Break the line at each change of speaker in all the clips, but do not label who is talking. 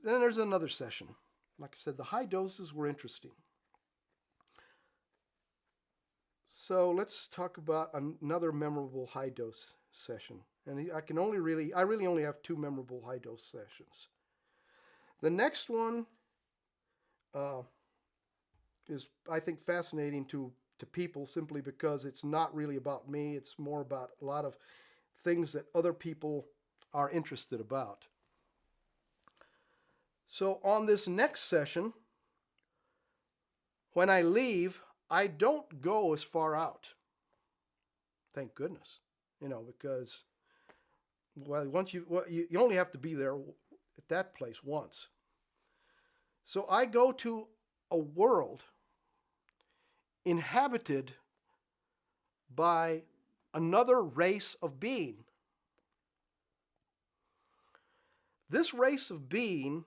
Then there's another session. Like I said, the high doses were interesting. So let's talk about another memorable high dose session. And I really only have two memorable high dose sessions. The next one uh, is, I think, fascinating to people simply because it's not really about me. It's more about a lot of things that other people are interested about. So on this next session, when I leave, I don't go as far out. Thank goodness, because once you only have to be there at that place once. So I go to a world inhabited by another race of being. This race of being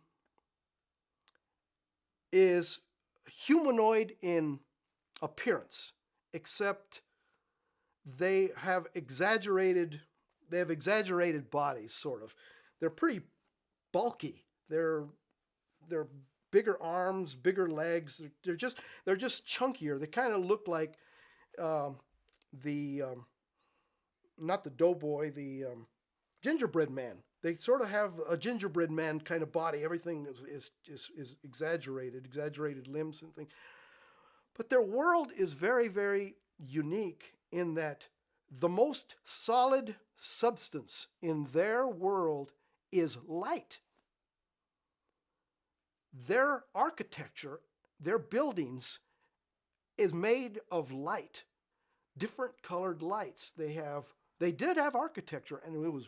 is humanoid in appearance, except they have exaggerated bodies, sort of. They're pretty bulky. They're bigger arms, bigger legs. They're just chunkier. They kind of look like the not the doughboy, the gingerbread man. They sort of have a gingerbread man kind of body. Everything is exaggerated limbs and things. But their world is very, very unique in that the most solid substance in their world is light. Their architecture, their buildings, is made of light, different colored lights. They did have architecture, and it was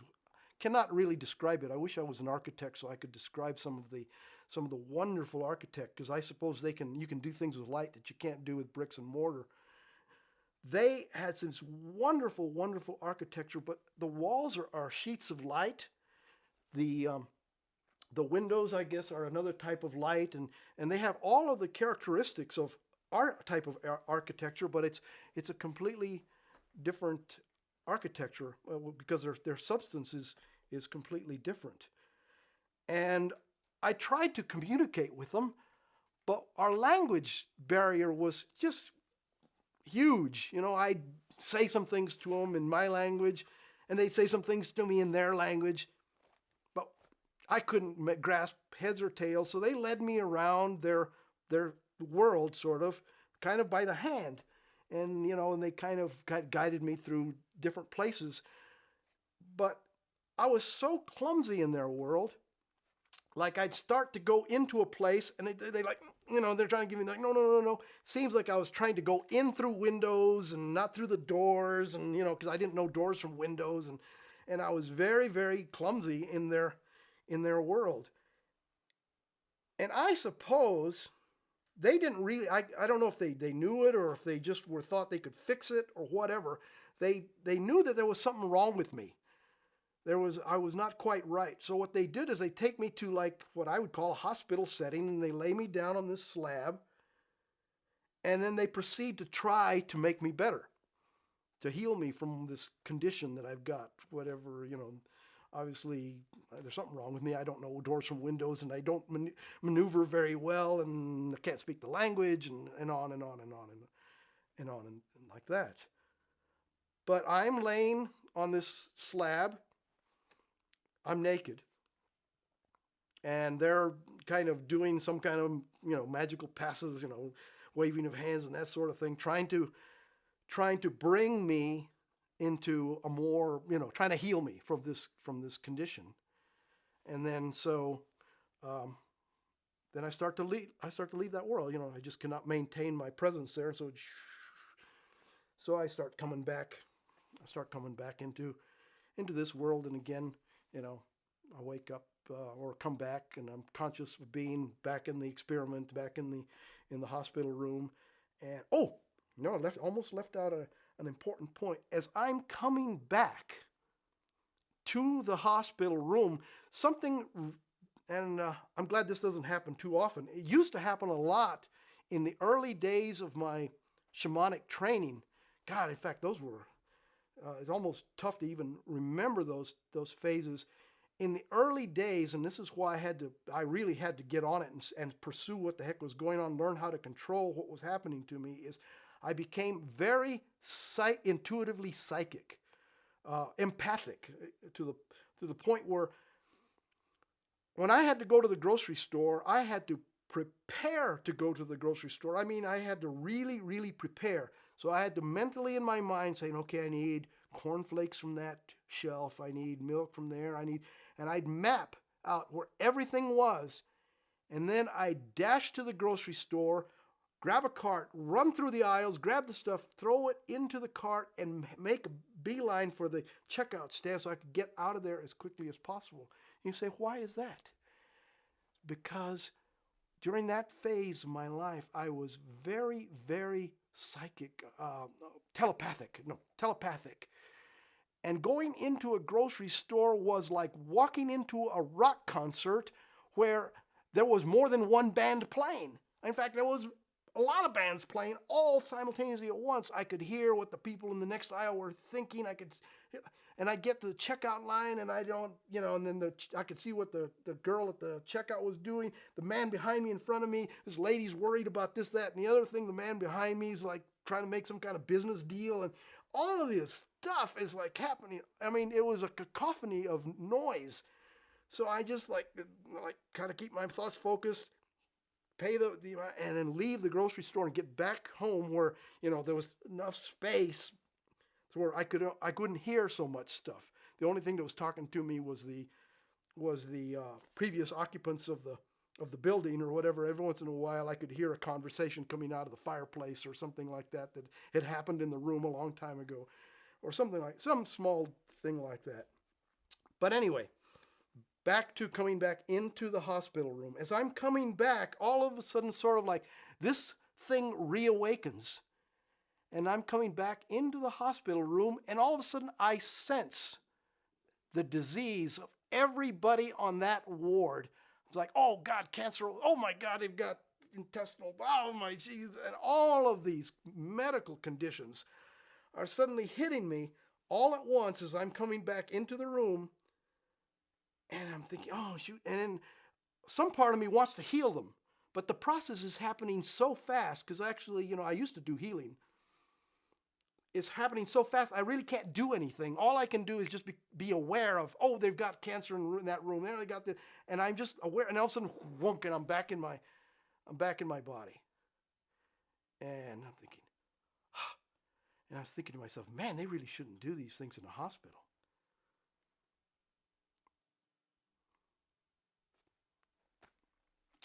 cannot really describe it. I wish I was an architect so I could describe some of the wonderful architect, because I suppose you can do things with light that you can't do with bricks and mortar. They had this wonderful, wonderful architecture, but the walls are sheets of light. The the windows, I guess, are another type of light, and they have all of the characteristics of our type of architecture, but it's a completely different architecture because their substance is completely different. And I tried to communicate with them, but our language barrier was just huge. I'd say some things to them in my language, and they'd say some things to me in their language, but I couldn't grasp heads or tails. So they led me around their world, sort of, kind of by the hand, and they kind of guided me through different places. But I was so clumsy in their world. Like I'd start to go into a place, and they like, they're trying to give me like, no. Seems like I was trying to go in through windows and not through the doors, and because I didn't know doors from windows, and I was very, very clumsy in their world. And I suppose they didn't really. I don't know if they knew it or if they just thought they could fix it or whatever. They knew that there was something wrong with me. I was not quite right. So what they did is they take me to like what I would call a hospital setting, and they lay me down on this slab, and then they proceed to try to make me better, to heal me from this condition that I've got, whatever, obviously there's something wrong with me. I don't know doors from windows, and I don't maneuver very well, and I can't speak the language, and on and on and on and on and like that. But I'm laying on this slab. I'm naked, and they're kind of doing some kind of magical passes, waving of hands and that sort of thing, trying to bring me into a more, trying to heal me from this condition. And then then I start to leave that world. I just cannot maintain my presence there, so I start coming back. Into this world, and again, I wake up or come back, and I'm conscious of being back in the experiment, back in the hospital room. And I almost left out an important point. As I'm coming back to the hospital room, something, and I'm glad this doesn't happen too often. It used to happen a lot in the early days of my shamanic training. God, in fact, those were it's almost tough to even remember those phases. in the early days, and this is why I really had to get on it and pursue what the heck was going on, learn how to control what was happening to me, is I became very intuitively psychic, empathic, to the point where when I had to go to the grocery store, I had to prepare to go to the grocery store. I mean, I had to really, really prepare. So I had to mentally in my mind saying, okay, I need cornflakes from that shelf. I need milk from there. And I'd map out where everything was. And then I'd dash to the grocery store, grab a cart, run through the aisles, grab the stuff, throw it into the cart, and make a beeline for the checkout stand so I could get out of there as quickly as possible. And you say, why is that? Because during that phase of my life, I was very, very psychic, telepathic. And going into a grocery store was like walking into a rock concert where there was more than one band playing. In fact, there was a lot of bands playing all simultaneously at once. I could hear what the people in the next aisle were thinking. And I'd get to the checkout line, and and then I could see what the girl at the checkout was doing. The man behind me, in front of me, this lady's worried about this, that, and the other thing. The man behind me is like trying to make some kind of business deal, and all of this stuff is like happening. I mean, it was a cacophony of noise. So I just like kind of keep my thoughts focused, pay the and then leave the grocery store and get back home where there was enough space to where I couldn't hear so much stuff. The only thing that was talking to me was the previous occupants of the building or whatever. Every once in a while, I could hear a conversation coming out of the fireplace or something like that had happened in the room a long time ago, or some small thing like that. But anyway, back to coming back into the hospital room. As I'm coming back, all of a sudden, sort of like this thing reawakens. And I'm coming back into the hospital room, and all of a sudden I sense the disease of everybody on that ward. It's like, oh God, cancer. Oh my God, they've got intestinal. Oh my Jesus. And all of these medical conditions are suddenly hitting me all at once as I'm coming back into the room. And I'm thinking, oh shoot. And then some part of me wants to heal them. But the process is happening so fast, because actually, I used to do healing. It's happening so fast, I really can't do anything. All I can do is just be aware of, oh, they've got cancer in that room. There they got this, and I'm just aware. And all of a sudden, whunk, and I'm back in my body. And I'm thinking, and I was thinking to myself, man, they really shouldn't do these things in a hospital.